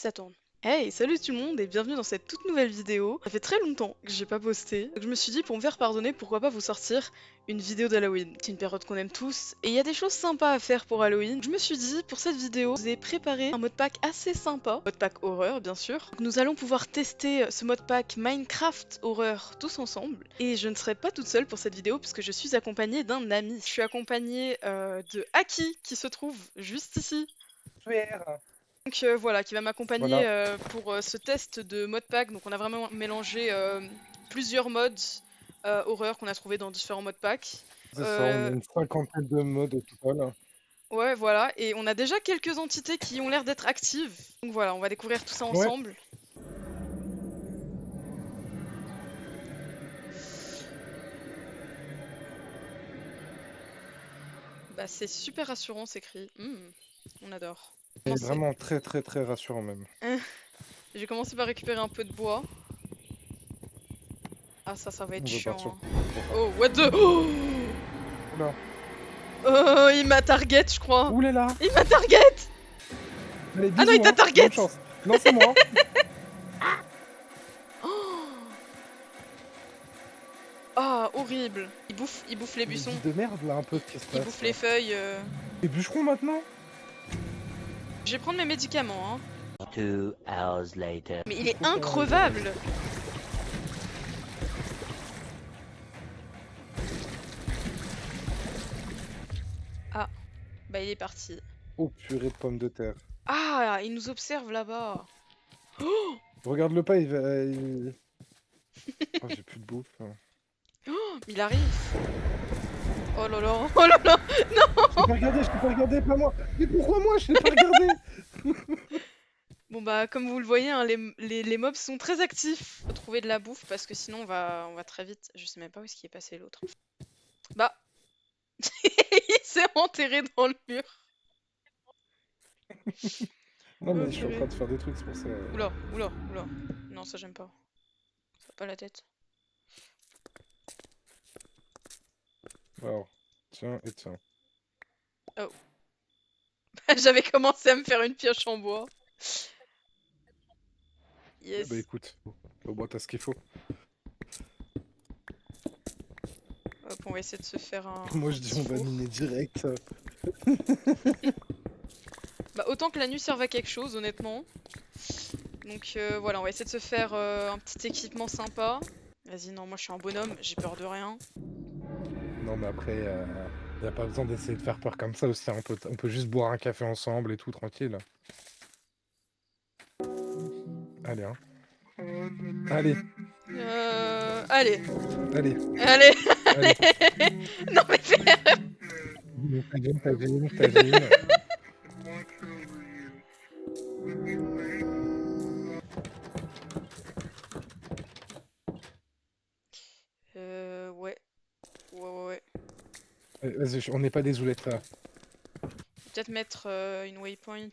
Ça tourne. Hey, salut tout le monde et bienvenue dans cette toute nouvelle vidéo. Ça fait très longtemps que j'ai pas posté, donc je me suis dit pour me faire pardonner, pourquoi pas vous sortir une vidéo d'Halloween. C'est une période qu'on aime tous et il y a des choses sympas à faire pour Halloween. Je me suis dit pour cette vidéo, je vous ai préparé un modpack assez sympa, modpack horreur bien sûr. Donc nous allons pouvoir tester ce modpack Minecraft horreur tous ensemble. Et je ne serai pas toute seule pour cette vidéo puisque je suis accompagnée d'un ami. Je suis accompagnée de Aki qui se trouve juste ici. Donc voilà, qui va m'accompagner Voilà, pour ce test de modpack. Donc on a vraiment mélangé plusieurs modes horreur qu'on a trouvé dans différents modpacks. c'est ça, on a une cinquantaine de modes au total. Ouais, voilà, et on a déjà quelques entités qui ont l'air d'être actives. Donc voilà, on va découvrir tout ça Ouais, ensemble. Bah c'est super rassurant, c'est écrit. On adore. c'est Commencer. vraiment très rassurant même. J'ai commencé par récupérer un peu de bois. Ah ça va être On va chiant. partir Hein. pour ça. Oh, what the... Oh, Oula, oh, il m'a target, je crois. oulala, Il m'a target. allez Ah non, bisous il t'a hein, target. bonne chance. Non c'est moi. Oh, ah, horrible. Il bouffe les Mais buissons. vie de merde là un peu ce qui se Il passe bouffe là. les feuilles. Les bûcherons maintenant. Je vais prendre mes médicaments, hein. 2 hours later. Mais il Je est préfère increvable. Ah, bah il est parti. Oh purée de pommes de terre. Ah, il nous observe là-bas. Oh, Regarde le pas, il va... Oh j'ai plus de bouffe. il arrive. Oh là là, oh là là. Je t'ai pas regardé, pas moi. Mais pourquoi moi je l'ai pas regardé? Bon bah comme vous le voyez, hein, les mobs sont très actifs. Faut trouver de la bouffe parce que sinon on va très vite. Je sais même pas où est-ce qu'il est passé l'autre. Bah, il s'est enterré dans le mur. Non Oh mais je suis en train purée. de faire des trucs, c'est pour ça. Oula, oula, oula. Non, ça j'aime pas. Ça va pas la tête. Alors, tiens et tiens. Oh. J'avais commencé à me faire une pioche en bois. Eh bah Yes. écoute, au moins t'as ce qu'il faut. Hop, on va essayer de se faire un Moi je dis petit on va four. miner direct. Bah autant que la nuit serve à quelque chose, honnêtement. Donc voilà, on va essayer de se faire un petit équipement sympa. Vas-y, non, moi je suis un bonhomme, j'ai peur de rien. Non mais après, y a pas besoin d'essayer de faire peur comme ça aussi, hein. On peut juste boire un café ensemble et tout, tranquille. Allez, hein. Allez, Allez, allez, allez, allez. allez. Non mais fais... Tagine. Ouais. Ouais. Vas-y, on n'est pas des oulettes là. Peut-être mettre une waypoint.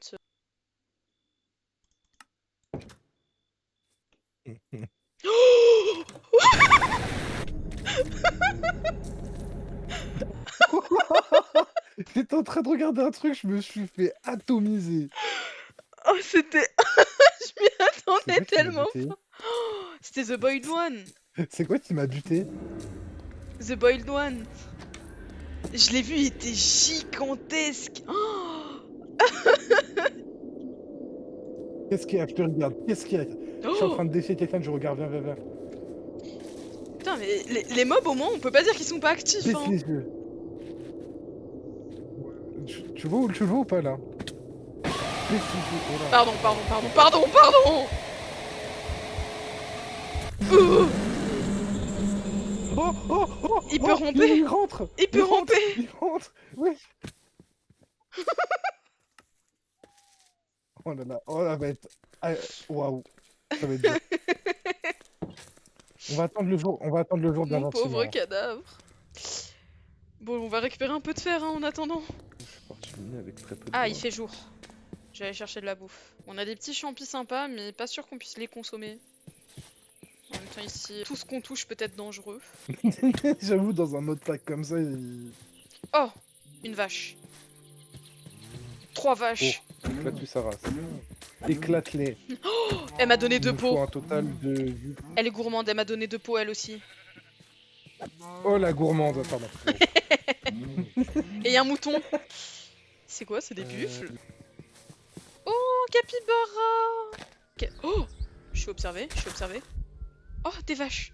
J'étais en train de regarder un truc, je me suis fait atomiser. Oh, c'était... Je m'y C'est attendais quoi qui m'a tellement buté? pas. Oh, c'était The Boiled One. C'est quoi qui m'a buté? The Boiled One. Je l'ai vu, il était gigantesque. Oh, Qu'est-ce qu'il y a? Je te regarde. Qu'est-ce qu'il y a? Je suis en oh. train de défier quelqu'un, je regarde, viens. Putain, mais les mobs, au moins, on peut pas dire qu'ils sont pas actifs, Baisse hein. les yeux. Tu le vois ou pas là? Baisse les yeux, oh là. Pardon. Ouh, il peut ramper. Il rentre. Il peut ramper. Il rentre. Oui. Oh là là, oh là va être... Ah, waouh, ça va être dur. On va attendre le jour de Mon pauvre l'avancement. cadavre. Bon, on va récupérer un peu de fer, hein, en attendant. Je suis parti miner avec très peu de Ah, bois. il fait jour. J'allais chercher de la bouffe. On a des petits champis sympas, mais pas sûr qu'on puisse les consommer. En même temps, ici, tout ce qu'on touche peut être dangereux. J'avoue, dans un mode pack comme ça, il... Oh, une vache. 3 Oh, vaches. là tu sa race. Éclate-les. Elle m'a donné Il 2 nous faut pots. un total de... Elle est gourmande, elle m'a donné 2 pots elle aussi. Oh la gourmande, pardon. Et y a un mouton. C'est quoi, c'est des buffles? Oh, capybara! Oh! Je suis observé, je suis observé. Oh, des vaches!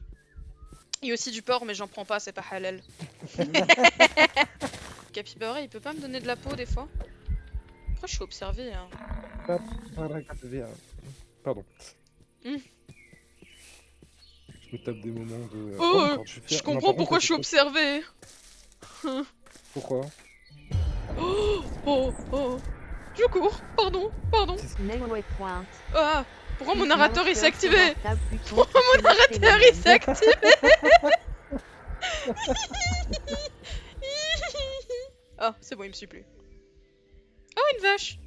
Il y a aussi du porc, mais j'en prends pas, c'est pas halal. Capybara, il peut pas me donner de la peau des fois? Pourquoi je suis observé hein? Pardon. Hmm. Je me tape des moments de... Oh, quand tu fais... je Non, comprends par contre, pourquoi quand je tu suis fais- observé. Pourquoi? Oh, oh, oh. Je cours, pardon, pardon. Neway Point. Ah, pourquoi mon narrateur il s'est activé? Pourquoi mon narrateur il s'est activé? Ah, c'est bon, il me suit plus. Oh, une vache!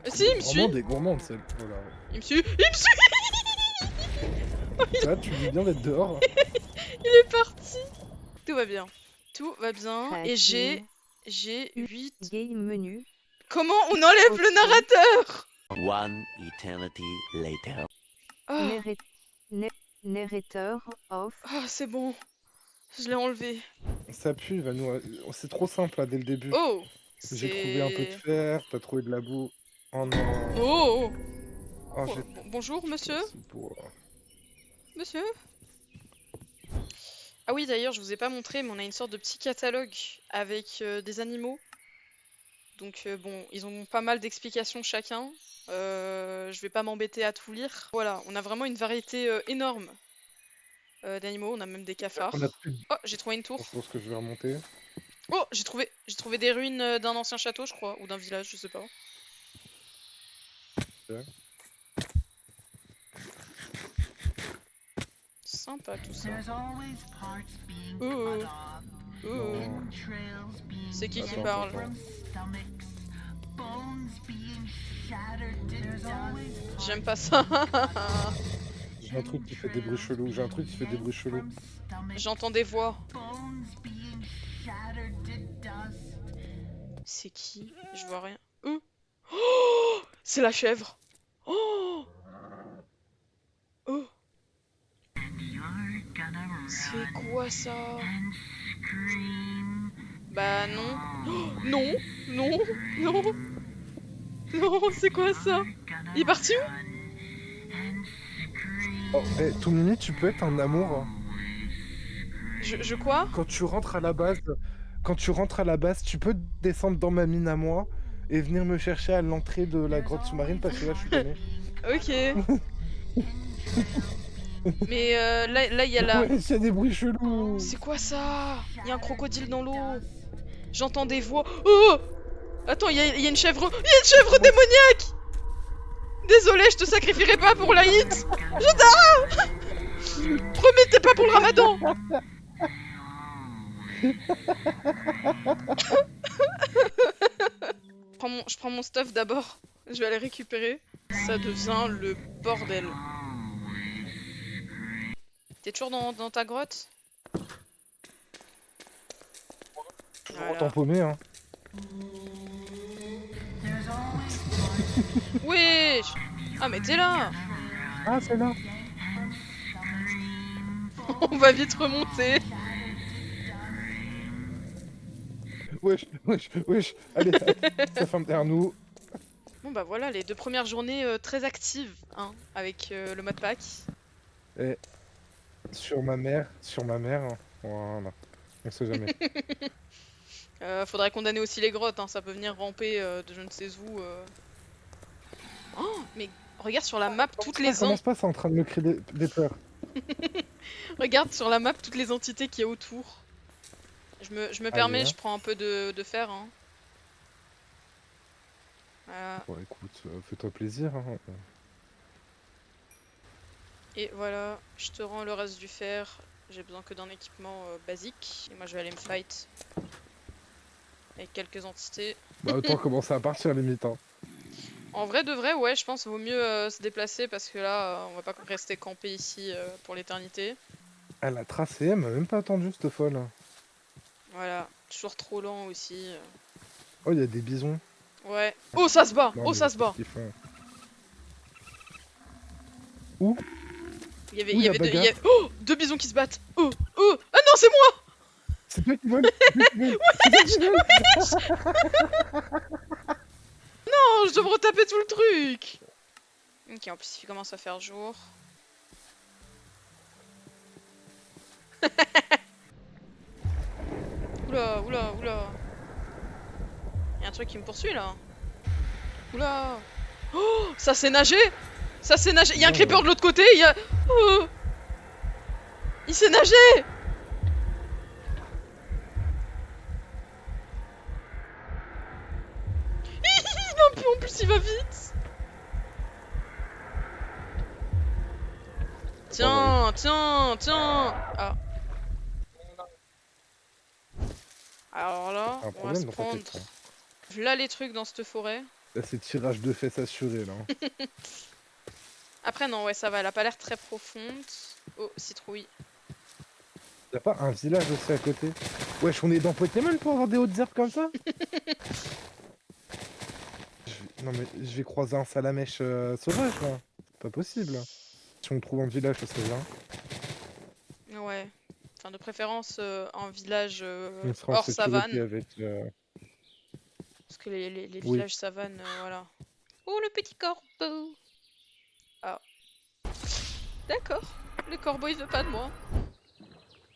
Si, il me suit! Vraiment des gourmandes, celle. Voilà. Il me suit! Il me suit! Ça, tu dis bien d'être dehors. Il est parti! Tout va bien. Tout va bien. Et j'ai 8. Game menu. Comment on enlève le narrateur? One eternity later. Ah, Narrator off. c'est bon. Je l'ai enlevé. Ça pue, il va nous... C'est trop simple, là, dès le début. Oh! J'ai trouvé un peu de fer, t'as trouvé de la boue. Oh non. Oh! Oh, j'ai... Bonjour, monsieur? C'est beau. Monsieur? Ah oui, d'ailleurs, je vous ai pas montré, mais on a une sorte de petit catalogue avec des animaux. Donc bon, ils ont pas mal d'explications chacun. Je vais pas m'embêter à tout lire. Voilà, on a vraiment une variété énorme d'animaux. On a même des cafards. On a plus... Oh, j'ai trouvé une tour. Je pense que je vais remonter. Oh, j'ai trouvé des ruines d'un ancien château, je crois, ou d'un village, je sais pas. Ouais. Sympa tout ça. Oh, oh. C'est qui Attends, parle? attends. J'aime pas ça. J'ai un truc qui fait des bruits chelous. J'entends des voix. C'est qui? Je vois rien. Oh, c'est la chèvre. Oh, oh. C'est quoi ça? Bah non. Oh, non, non, non. Non, c'est quoi ça? Il est parti où? Oh, tout mini, tu peux être un amour. Je quoi? Quand tu rentres à la base, tu peux descendre dans ma mine à moi et venir me chercher à l'entrée de la grotte sous-marine parce que là, je suis paumé. Ok. Mais là, il y a la... Ouais, il y a des bruits chelous. C'est quoi ça? Il y a un crocodile dans l'eau. J'entends des voix. Oh! Attends, il y a une chèvre. Il y a une chèvre démoniaque! Désolé, je te sacrifierai pas pour la hit. Promets, t'es pas pour le ramadan. Je prends mon stuff d'abord. Je vais aller récupérer. Ça devient le bordel. T'es toujours dans ta grotte? Voilà. T'en paumé, hein. Wesh! Ah mais t'es là! Ah, c'est là. On va vite remonter. Wesh. Allez, ça ferme derrière nous. Bon bah voilà, les 2 premières journées très actives, hein, avec le modpack. Et sur ma mère. Voilà. On sait jamais. Faudrait condamner aussi les grottes, hein, ça peut venir ramper de je ne sais où. Oh, mais regarde sur la map toutes les Commence pas, c'est en train de me créer des peurs. Regarde sur la map toutes les entités qu'il y a autour. Je me permets, je prends un peu de fer. Hein. Voilà. Bon, écoute, fais-toi plaisir. Hein. Et voilà, je te rends le reste du fer. J'ai besoin que d'un équipement basique. Et moi je vais aller me fight. Avec quelques entités. Bah, autant commencer à partir limite. Hein. En vrai de vrai, ouais, je pense qu'il vaut mieux se déplacer parce que là, on va pas rester campé ici pour l'éternité. Elle a tracé, elle m'a même pas attendu cette folle. Voilà, toujours trop lent aussi. Oh, il y a des bisons. Ouais. Oh, ça se bat! Non, Oh, mais ça se bat! ils font- Il y avait, Où il y y a avait deux, bagarre oh, deux bisons qui se battent! Oh! Oh! Ah non, c'est moi! C'est toi qui vole. C'est toi qui vole. Non, je dois me retaper tout le truc! Ok, en plus, il commence à faire jour. Oula, oula, oula. Il y a un truc qui me poursuit là. Oula. Oh, ça c'est nager. Ça c'est nager. Il y a un Non, creeper ouais. de l'autre côté. Il y a. Oh, il s'est nagé. Non, puis en plus il va vite. Tiens, tiens, tiens. Ah. Alors là, Un on va problème se dans ta prendre. tête, hein. Là les trucs dans cette forêt. Là, c'est tirage de fesses assuré là. Hein. Après non, ouais, ça va. Elle a pas l'air très profonde. Oh, citrouille. Y'a pas un village aussi à côté? Wesh, on est dans Pokémon pour avoir des hautes herbes comme ça? Non mais je vais croiser un salamèche sauvage là. C'est pas possible. Si on trouve un village, ça serait bien. Ouais. Enfin, de préférence un village On sera en hors sécurité savane. avec. Parce que les Oui. villages savane, voilà. Oh, le petit corbeau! Ah. D'accord. Le corbeau, il veut pas de moi.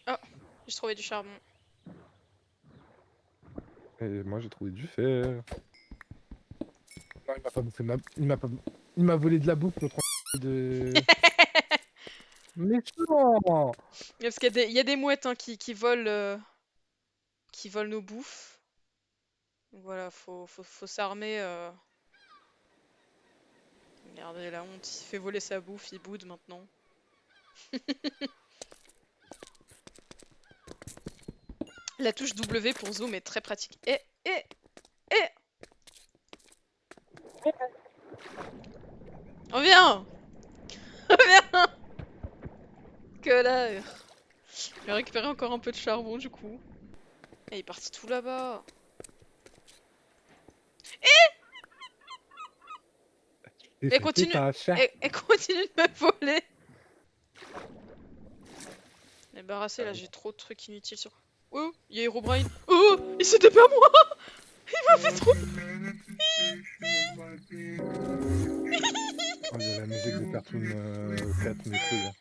Ah, j'ai trouvé du charbon. Et moi j'ai trouvé du fer. Non, il m'a pas bouffé ma... Il m'a volé de la bouffe, notre de... Méchant! Parce qu'il y a des mouettes hein, qui volent nos bouffes. Donc voilà, faut s'armer. Regardez la honte, il s'est fait voler sa bouffe, il boude maintenant. La touche W pour zoom est très pratique. On vient! On vient! Connard! Je vais récupérer encore un peu de charbon du coup. Et il est parti tout là-bas. Et continue. ta chatte. Elle continue de me voler. Débarrassé là, j'ai trop de trucs inutiles sur. Oh, il y a Herobrine. Oh, il s'est tapé à moi! Il m'a fait trop. Oh, il y a la musique de Cartoon 4, mais très bien.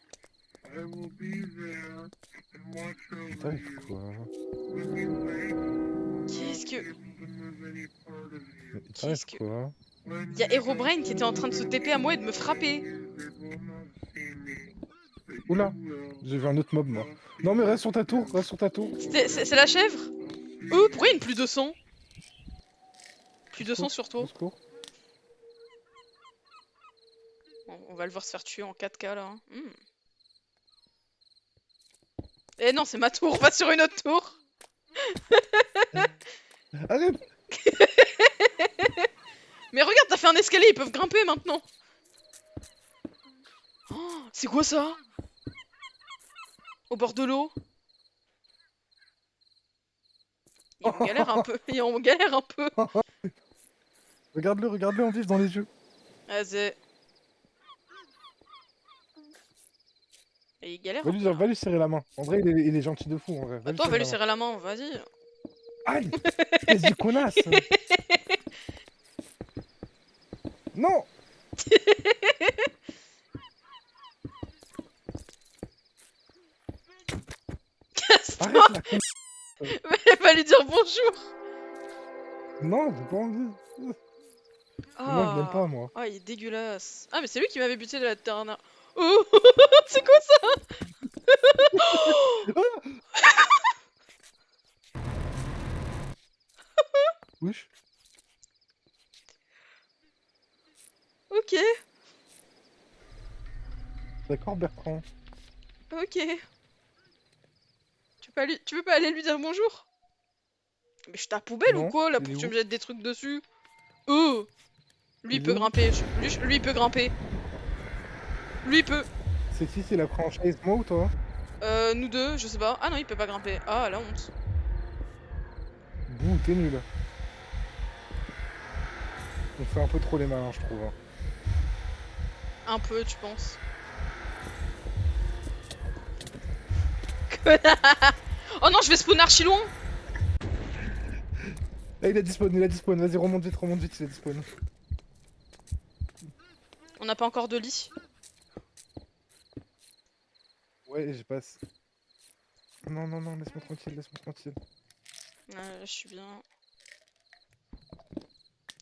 Putain, il fait quoi? Qu'est-ce que. Il t'arrive quoi? Il y a Herobrine qui était en train de se TP à moi et de me frapper. Oula! J'ai vu un autre mob moi. Non mais reste sur ta tour, reste sur ta tour. C'est la chèvre? Oh, pourquoi il y a une plus de sang? Plus de sang sur toi. Au secours. On va le voir se faire tuer en 4K là. Hein. Eh non, c'est ma tour, va sur une autre tour. Arrête! Mais regarde, t'as fait un escalier, ils peuvent grimper maintenant. Oh, c'est quoi ça? Au bord de l'eau. Et on galère un peu. Et on galère un peu. Regarde-le, regarde-le en vif dans les yeux. Vas-y. Et il galère. Va lui serrer la main. En vrai, il est gentil de fou. En vrai. Toi, va lui serrer la main, vas-y. Aïe! Vas-y, connasse! Non! Casse-toi! Arrête la Va lui dire bonjour. Non, j'ai pas envie. Moi, je l'aime pas, moi. Ah, il est dégueulasse. Ah, mais c'est lui qui m'avait buté de la dernière. Oh, c'est quoi ça? Wesh. Ok, D'accord, Bertrand. ok. Tu veux pas aller lui dire bonjour? Mais je suis ta poubelle ou Non, quoi là il pour est que tu où me jettes des trucs dessus? Oh! Lui il Il est peut où grimper, lui il peut grimper. Lui il peut. C'est qui, c'est la franchise, moi ou toi? Nous deux, je sais pas. Ah non, il peut pas grimper. Ah, la honte. Bouh, t'es nul. On fait un peu trop les malins, je trouve. Hein. Un peu, tu penses? Connard. Oh non, je vais spawn archi loin. Ah, il a dispawn, Vas-y, remonte vite, il a dispawn. On n'a pas encore de lit. Ouais, je passe. Non, laisse-moi tranquille. Je suis bien.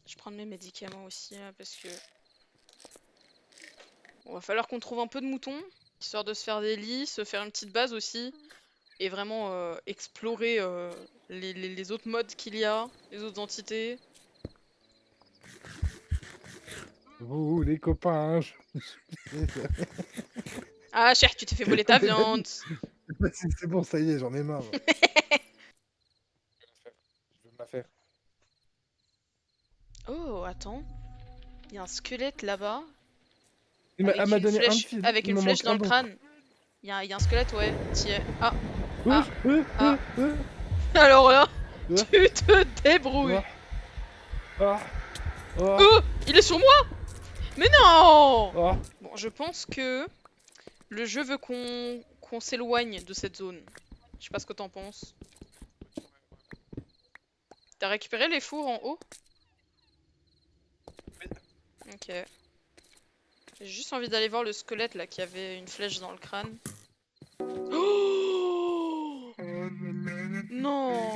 Je prends mes médicaments aussi là, parce que... Bon, va falloir qu'on trouve un peu de moutons, histoire de se faire des lits, se faire une petite base aussi, et vraiment explorer les autres modes qu'il y a, les autres entités. Vous, les copains, Ah, cher, tu t'es fait voler ta viande. C'est bon, ça y est, j'en ai marre. Je veux me la faire. Oh, attends. Il y a un squelette là-bas. Elle m'a donné un fil. Avec il une m'en flèche manque dans un le d'autre. crâne. Il y a un squelette, ouais. Tiens. Ah, Ah. alors là, Ouais. tu te débrouilles. Ah. Oh, il est sur moi. Mais non. Ah. Bon, je pense que le jeu veut qu'on s'éloigne de cette zone. Je sais pas ce que t'en penses. T'as récupéré les fours en haut? Ok. J'ai juste envie d'aller voir le squelette là qui avait une flèche dans le crâne. Oh non.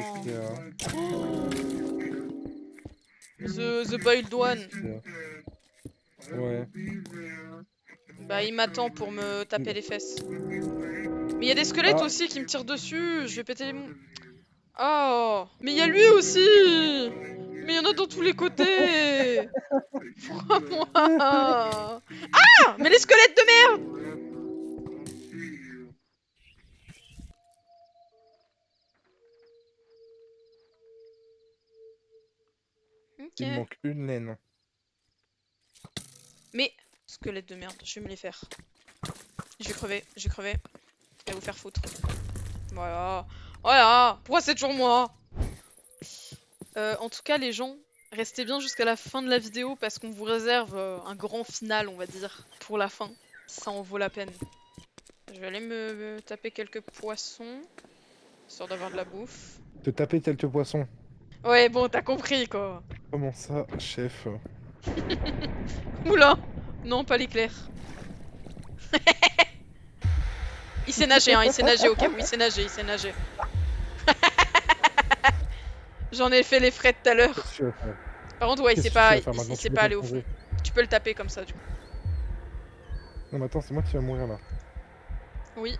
The Boiled One. Ouais. Bah il m'attend pour me taper les fesses. Mais il y a des squelettes aussi qui me tirent dessus. Je vais péter les... Oh. Mais il y a lui aussi. Mais il y en a dans tous les côtés. Pourquoi moi? Ah. Mais les squelettes de merde. Ok. Il me manque une laine. Mais... Squelettes de merde, je vais me les faire. Je vais crever. Et vous faire foutre. Voilà. Voilà. Pourquoi c'est toujours moi? En tout cas, les gens, restez bien jusqu'à la fin de la vidéo parce qu'on vous réserve un grand final, on va dire, pour la fin. Ça en vaut la peine. Je vais aller me taper quelques poissons, histoire d'avoir de la bouffe. Te taper quelques poissons. Ouais, bon, t'as compris, quoi. Comment ça, chef? Oula. Non, pas l'éclair. Il sait nager, hein, il sait nager au cas où, il sait nager. J'en ai fait les frais tout à l'heure. Par contre, ouais, il sait pas aller au fond. Tu peux le taper comme ça, du coup. Non, mais attends, c'est moi qui vais mourir là. Oui.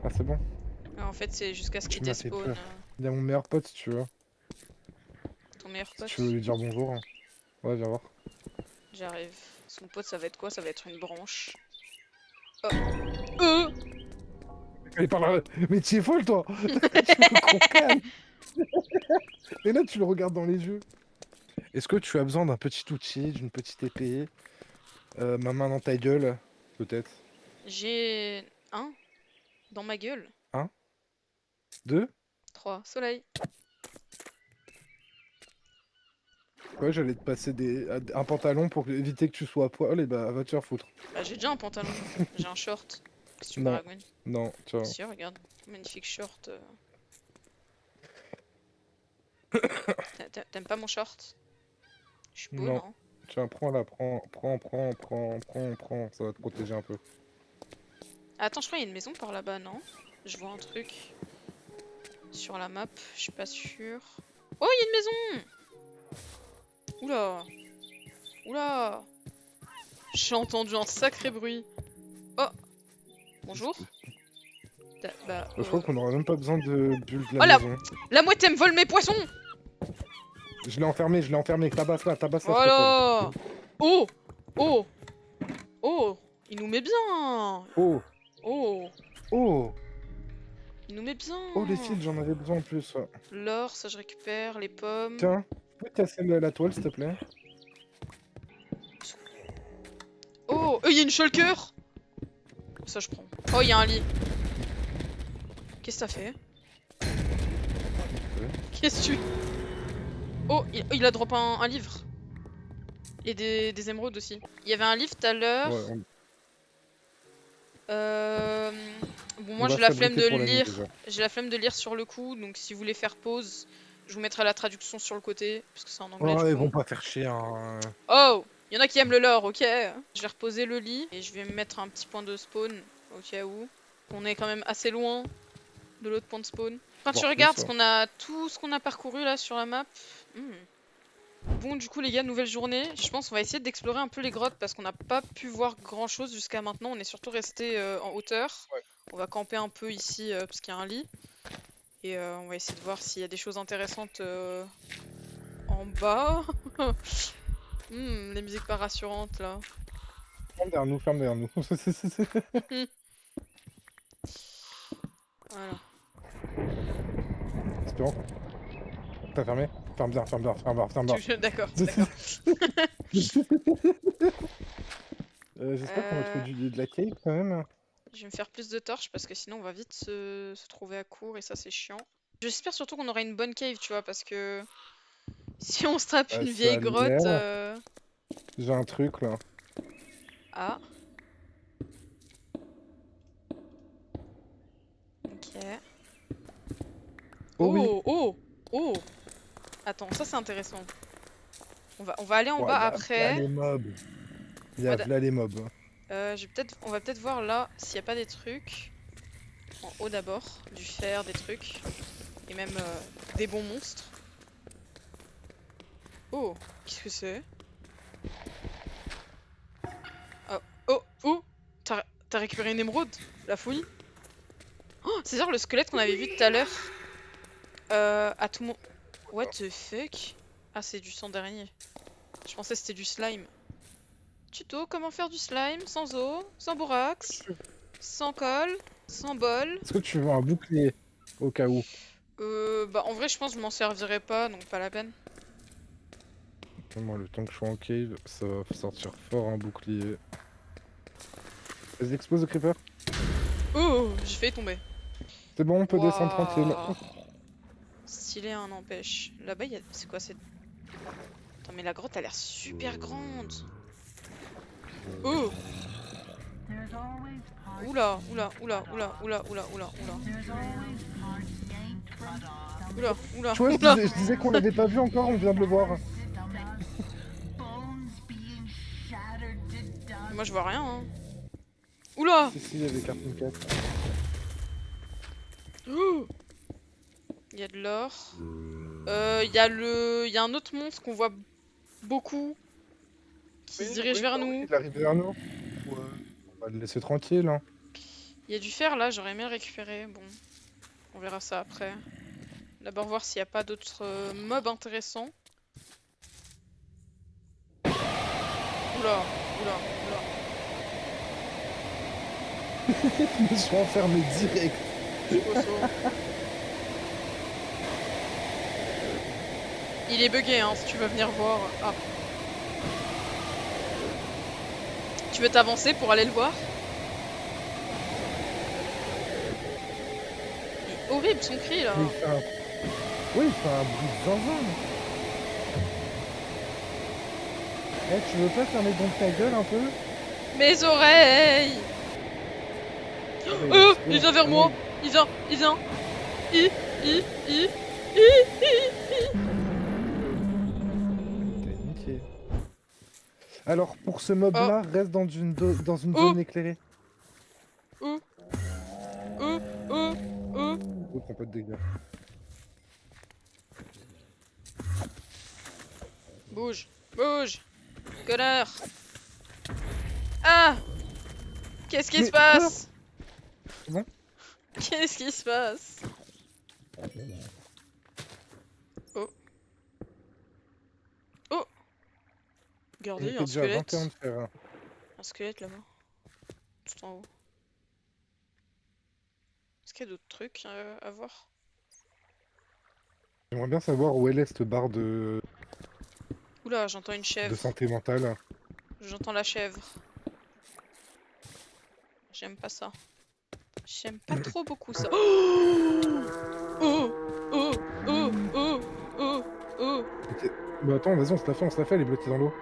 Ah, c'est bon. En fait, c'est jusqu'à ce qu'il m'as fait despawn. peur. Il y a mon meilleur pote si tu veux. Ton meilleur Si pote. tu veux lui dire bonjour. Hein. Ouais, viens voir. J'arrive. Son pote, ça va être quoi? Ça va être une branche. Oh. Il parle là. Mais tu es folle, toi. Tu veux qu'on calme. Et là, tu le regardes dans les yeux. Est-ce que tu as besoin d'un petit outil, d'une petite épée ma main dans ta gueule, peut-être. J'ai... un dans ma gueule. 2. 3. Soleil. Ouais, j'allais te passer un pantalon pour éviter que tu sois à poil, et bah va te faire foutre. Bah j'ai déjà un pantalon. J'ai un short. Qu'est-ce que tu me Non. racontes? Non, tiens. Si, regarde. Magnifique short. T'aimes pas mon short? Je suis beau, Non. non? Tiens, prends, ça va te protéger un peu. Attends, je crois qu'il y a une maison par là-bas, non? Je vois un truc. Sur la map, je suis pas sûre. Oh, il y a une maison! Oula! Oula! J'ai entendu un sacré bruit. Oh! Bonjour? Bah, Je crois qu'on aura même pas besoin de bulle de Oh, la maison. la mouette elle me vole mes poissons! Je l'ai enfermé, tabasse-la, Voilà! Oh! Oh! Oh! Il nous met bien! Oh! Oh! Oh! Il nous met bien! Oh, les fils, j'en avais besoin en plus. Ouais. L'or, ça je récupère, les pommes. Tiens, tu peux casser la toile, s'il te plaît? Oh! Il y a une shulker! Ça je prends. Oh, il y a un lit. Qu'est-ce que t'as fait? Qu'est-ce que tu... Oh, il a drop un livre. Et des émeraudes aussi. Il y avait un livre tout à l'heure. Ouais, Bon, on moi va j'ai la flemme fabriquer de pour la nuit, lire. déjà. J'ai la flemme de lire sur le coup, donc si vous voulez faire pause, je vous mettrai la traduction sur le côté, parce que c'est en anglais Oh, du ils coup. vont pas faire chier, hein. Oh, il y en a qui aiment le lore, ok. Je vais reposer le lit et je vais me mettre un petit point de spawn au cas où. On est quand même assez loin de l'autre point de spawn. Quand tu Voire regardes plus, tout ce qu'on a parcouru là sur la map. Bon, du coup les gars, nouvelle journée. Je pense qu'on va essayer d'explorer un peu les grottes parce qu'on n'a pas pu voir grand chose jusqu'à maintenant. On est surtout resté en hauteur. Ouais. On va camper un peu ici parce qu'il y a un lit. Et on va essayer de voir s'il y a des choses intéressantes en bas. Les musiques pas rassurantes là. Ferme derrière nous, ferme derrière nous. Voilà. Espérons. T'as fermé? Ferme bien, ferme bien, ferme bien, ferme bien. D'accord, d'accord. J'espère qu'on va trouver de la cave quand même. Je vais me faire plus de torches parce que sinon on va vite se trouver à court et ça c'est chiant. J'espère surtout qu'on aura une bonne cave, tu vois, parce que si on se tape une Ça vieille a grotte... l'air. J'ai un truc là. Ah. Ok. Oh oui. Oh, oh. Attends, ça c'est intéressant. On va aller en Ouais, bas là après. les mobs. Il y a Ouais, là les mobs. on va peut-être voir là s'il n'y a pas des trucs. En haut d'abord, du fer, des trucs. Et même des bons monstres. Oh, qu'est-ce que c'est? Oh, t'as récupéré une émeraude? La fouille? Oh, c'est genre le squelette qu'on avait vu tout à l'heure. À tout moment. What the fuck? Ah, c'est du sang d'araignée. Je pensais que c'était du slime. Tuto, comment faire du slime sans eau, sans borax, sans colle, sans bol. Est-ce que tu veux un bouclier au cas où? Bah en vrai je pense que je m'en servirai pas, donc pas la peine. Moi, le temps que je suis en cave, ça va sortir fort un bouclier. Vas-y, explose le creeper. Oh, j'ai failli tomber. C'est bon, on peut descendre tranquille. Waouh. Stylé, hein, n'empêche. Là-bas, il y a... C'est quoi cette... Attends, mais la grotte a l'air super grande. Oh. Oula, oula, oula, oula, oula, oula, oula, oula. Oula, Tu vois, oula. je disais qu'on l'avait pas vu encore, on vient de le voir. Moi, je vois rien, hein. Oula. Si, il y avait Cartoon 4. Il y a de l'or. Il y a un autre monstre qu'on voit beaucoup qui se dirige vers nous. Il arrive vers nous. Ouais. On va le laisser tranquille. Hein. Il y a du fer là, j'aurais aimé le récupérer. Bon, on verra ça après. D'abord voir s'il n'y a pas d'autres mobs intéressants. Oula, oula, oula. Je me suis enfermé direct. Il est bugué, hein, si tu veux venir voir. Ah. Tu veux t'avancer pour aller le voir? Il est horrible son cri là. Oui, il fait un bruit de zinzin. Eh, tu veux pas fermer donc ta gueule un peu? Mes oreilles! Il vient vers moi! Il vient! T'es niqué. Alors, pour ce mob-là, reste dans une zone éclairée. Oh, prends pas de dégâts. Bouge! Bouge! Connard! Ah! Qu'est-ce qui se passe? C'est bon? Qu'est-ce qui se passe? Oh! Regardez, il y a un déjà squelette. 21 de fer. Un squelette là-bas. Tout en haut. Est-ce qu'il y a d'autres trucs à voir? J'aimerais bien savoir où elle est cette barre de Oula, j'entends une chèvre. santé mentale. J'entends la chèvre. J'aime pas ça. J'aime pas trop beaucoup ça. Oh! Bah attends, vas-y, on se la fait, elle est bloquée dans l'eau.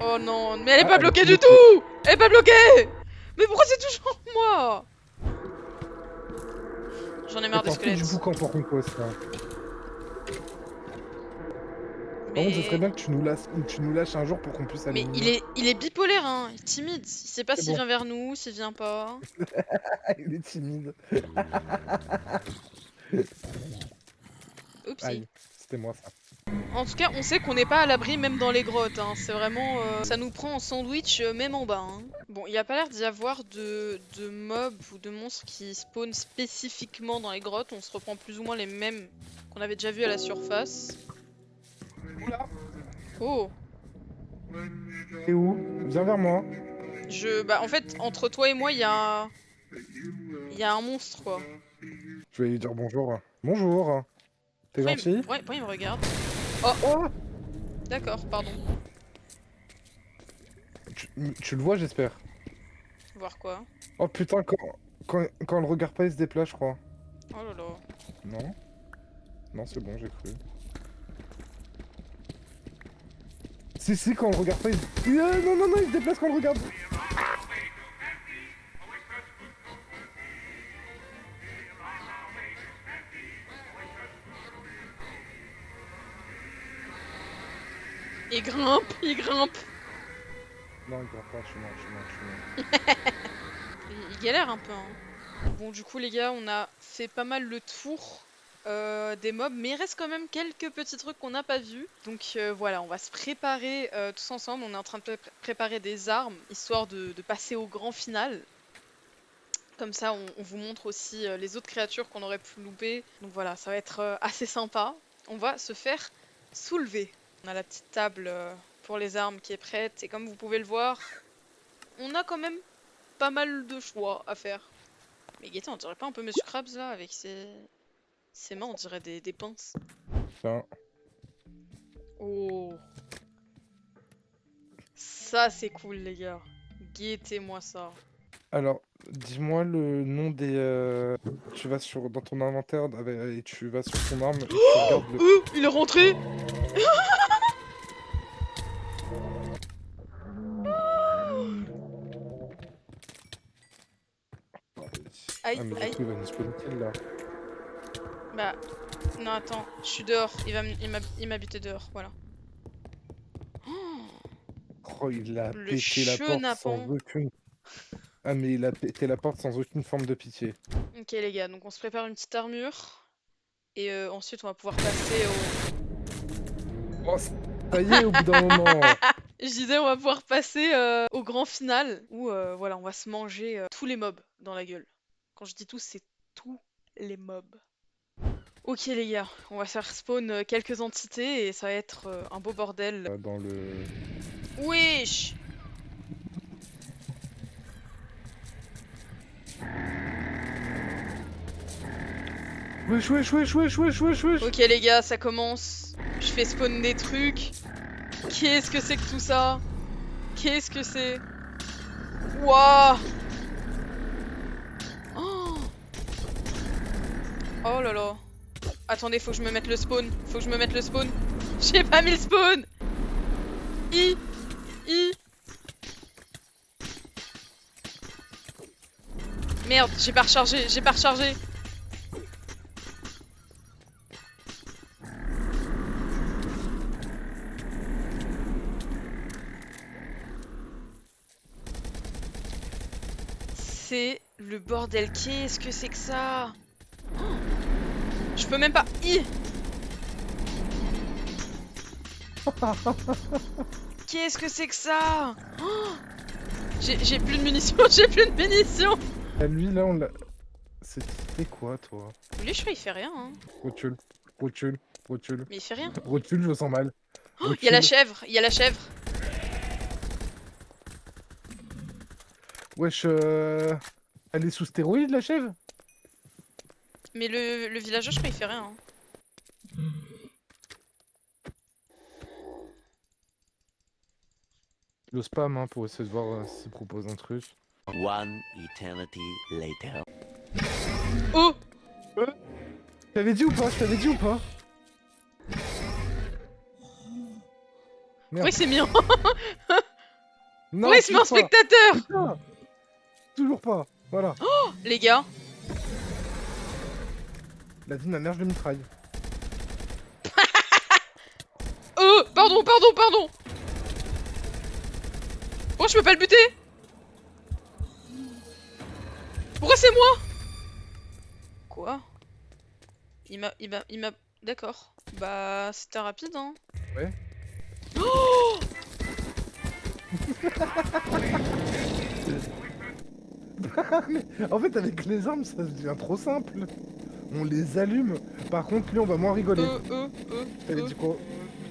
Oh non, mais elle est Ah, pas elle est bloquée bloquée. du tout. Elle est pas bloquée. Mais pourquoi c'est toujours moi? J'en ai marre des T'en fous du squelettes. boucan pour qu'on cause ça. Par contre, ce serait Mais... bien que tu nous lâches un jour pour qu'on puisse aller Mais miner. il est bipolaire, hein. Il est timide. Il sait pas C'est s'il bon. vient vers nous, s'il vient pas. Ah, il est timide. Oupsie. Aïe, c'était moi ça. En tout cas, on sait qu'on n'est pas à l'abri même dans les grottes, hein. C'est vraiment... ça nous prend en sandwich même en bas, hein. Bon, il n'y a pas l'air d'y avoir de mobs ou de monstres qui spawnent spécifiquement dans les grottes. On se reprend plus ou moins les mêmes qu'on avait déjà vus à la surface. Oula, Oh! t'es où? Viens vers moi. Bah, en fait, entre toi et moi, il y a un monstre, quoi. Je vais lui dire bonjour. Bonjour. T'es gentil? Pourquoi il me regarde? Oh, D'accord, pardon. tu le vois, j'espère. Voir quoi? Oh putain, quand le regarde pas, il se déplace, je crois. Oh là là. Non? Non, c'est bon, j'ai cru. Si, quand on le regarde pas, il se... non, il se déplace quand on le regarde. Il grimpe, il grimpe. Non, il grimpe pas, je suis mort. Il galère un peu, hein. Bon, du coup, les gars, on a fait pas mal le tour des mobs, mais il reste quand même quelques petits trucs qu'on n'a pas vus. Donc voilà, on va se préparer tous ensemble. On est en train de préparer des armes, histoire de passer au grand final. Comme ça, on vous montre aussi les autres créatures qu'on aurait pu louper. Donc voilà, ça va être assez sympa. On va se faire soulever. On a la petite table pour les armes qui est prête. Et comme vous pouvez le voir, on a quand même pas mal de choix à faire. Mais Gaëtan, on dirait pas un peu Monsieur Krabs là, avec ses mains, on dirait des pinces. Tiens. Oh. Ça, c'est cool, les gars. Guettez-moi ça. Alors, dis-moi le nom des... Tu vas dans ton inventaire et tu vas sur ton arme et tu regardes le... Il est rentré. Aïe, Ah mais du aïe. coup il va nous spawner quel là? Bah, non, attends, je suis dehors. Il m'a buté dehors, voilà. Oh, il a Le pété la porte sans chenapan. aucune... Ah mais il a pété la porte sans aucune forme de pitié. Ok, les gars, donc on se prépare une petite armure. Et ensuite, on va pouvoir passer au... Oh, ça y est, au bout d'un moment. Je disais, on va pouvoir passer au grand final. Où, voilà, on va se manger tous les mobs dans la gueule. Quand je dis tous, c'est tous les mobs. Ok, les gars, on va faire spawn quelques entités et ça va être un beau bordel. Dans le... Wesh! Wesh. Ok les gars, ça commence. Je fais spawn des trucs. Qu'est-ce que c'est que tout ça? Qu'est-ce que c'est? Wouah! Oh! Oh là là. Attendez, faut que je me mette le spawn. J'ai pas mis le spawn! Merde, j'ai pas rechargé. C'est le bordel. Qu'est-ce que c'est que ça? Oh, je peux même pas. Qu'est-ce que c'est que ça? Oh, j'ai plus de munitions. Ah, lui là on l'a... C'était quoi toi? Lui, je crois, il fait rien. Hein. Recule. Mais il fait rien. Recule, je me sens mal. Oh, il y a la chèvre. Wesh, elle est sous stéroïde la chèvre? Mais le villageois, je crois, il fait rien. Hein. Le spam hein, pour essayer de voir s'il propose un truc. One eternity later. Oh! Je t'avais dit ou pas? Merde. Oui, c'est mien. Non, Oui, c'est un toujours pas. spectateur. Putain. Toujours pas. Voilà. Les gars, La vie de ma mère, je le mitraille. pardon. Pourquoi je peux pas le buter? Pourquoi c'est moi? Quoi? Il m'a... D'accord. Bah, c'était rapide, hein. Ouais. Oh, Mais en fait, avec les armes, ça devient trop simple. On les allume. Par contre, lui, on va moins rigoler. Je t'avais dit quoi?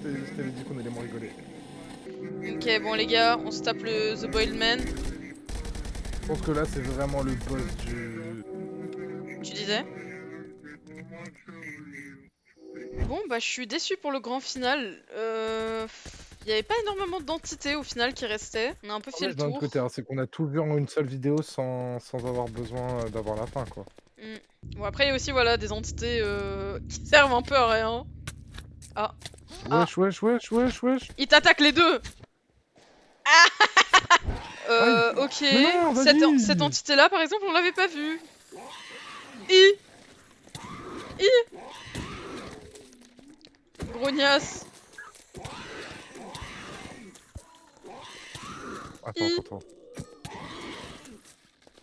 Je t'avais dit qu'on allait moins rigoler. Ok, bon les gars, on se tape le The Boiled Man. Je pense que là, c'est vraiment le boss du... Tu disais? Bon, bah je suis déçu pour le grand final. Il y avait pas énormément d'entités au final qui restaient. On a un peu fait le D'un autre tour. côté, hein, c'est qu'on a tout vu en une seule vidéo sans avoir besoin d'avoir la fin, quoi. Bon, après, il y a aussi voilà, des entités qui servent un peu à rien. Ah. Wesh, wesh, wesh, wesh, wesh. Ils t'attaquent les deux. Ok. Mais non, vas-y. Cette entité-là, par exemple, on l'avait pas vue. Grognasse. Attends.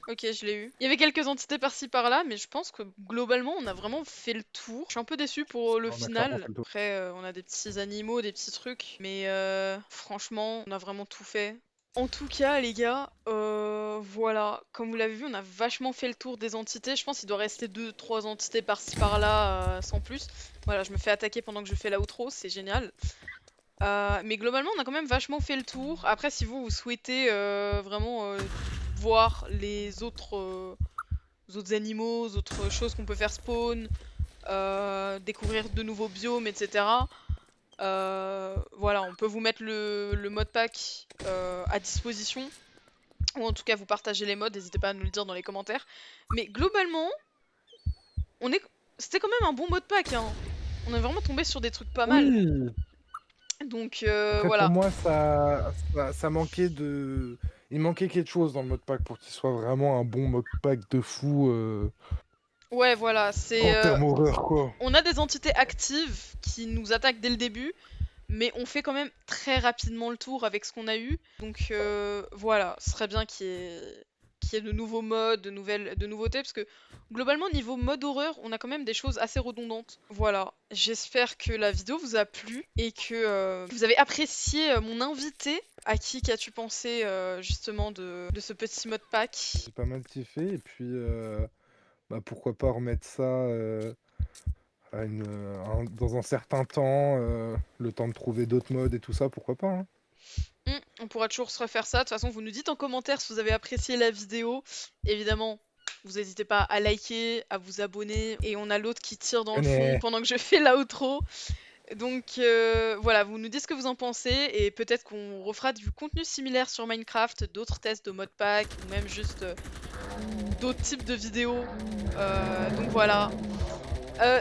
Ok, je l'ai eu. Il y avait quelques entités par-ci par-là, mais je pense que globalement, on a vraiment fait le tour. Je suis un peu déçue pour le On a clairement final. fait le tour. Après, on a des petits animaux, des petits trucs, mais franchement, on a vraiment tout fait. En tout cas, les gars, voilà. Comme vous l'avez vu, on a vachement fait le tour des entités. Je pense qu'il doit rester 2-3 entités par-ci par-là, sans plus. Voilà, je me fais attaquer pendant que je fais l'outro, c'est génial. Mais globalement, on a quand même vachement fait le tour. Après, si vous souhaitez vraiment voir les autres animaux, autres choses qu'on peut faire spawn, découvrir de nouveaux biomes, etc. Voilà, on peut vous mettre le modpack à disposition. Ou en tout cas, vous partagez les mods, n'hésitez pas à nous le dire dans les commentaires. Mais globalement, c'était quand même un bon modpack, hein. On est vraiment tombé sur des trucs pas mal. Oui. Donc Après, voilà. pour moi, ça manquait de... Il manquait quelque chose dans le modpack pour qu'il soit vraiment un bon modpack de fou Ouais, voilà, c'est... en termes horreur, quoi. On a des entités actives qui nous attaquent dès le début, mais on fait quand même très rapidement le tour avec ce qu'on a eu. Donc voilà, ce serait bien qu'il y ait de nouveaux modes, de nouveautés, parce que globalement, niveau mode horreur, on a quand même des choses assez redondantes. Voilà, j'espère que la vidéo vous a plu et que vous avez apprécié mon invité. À qui qu'as-tu pensé justement de ce petit mode pack? J'ai pas mal kiffé, et puis bah, pourquoi pas remettre ça dans un certain temps, le temps de trouver d'autres modes et tout ça, pourquoi pas, hein. On pourra toujours se refaire ça. De toute façon, vous nous dites en commentaire si vous avez apprécié la vidéo. Évidemment, vous n'hésitez pas à liker, à vous abonner. Et on a l'autre qui tire dans le fond pendant que je fais l'outro. Donc voilà, vous nous dites ce que vous en pensez. Et peut-être qu'on refera du contenu similaire sur Minecraft, d'autres tests de modpack, ou même juste d'autres types de vidéos. Donc voilà.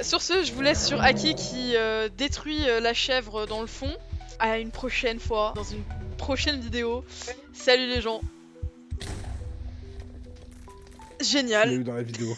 Sur ce, je vous laisse sur Aki qui détruit la chèvre dans le fond. À une prochaine fois, dans une prochaine vidéo. Salut les gens. Je l'ai Génial. eu dans la vidéo.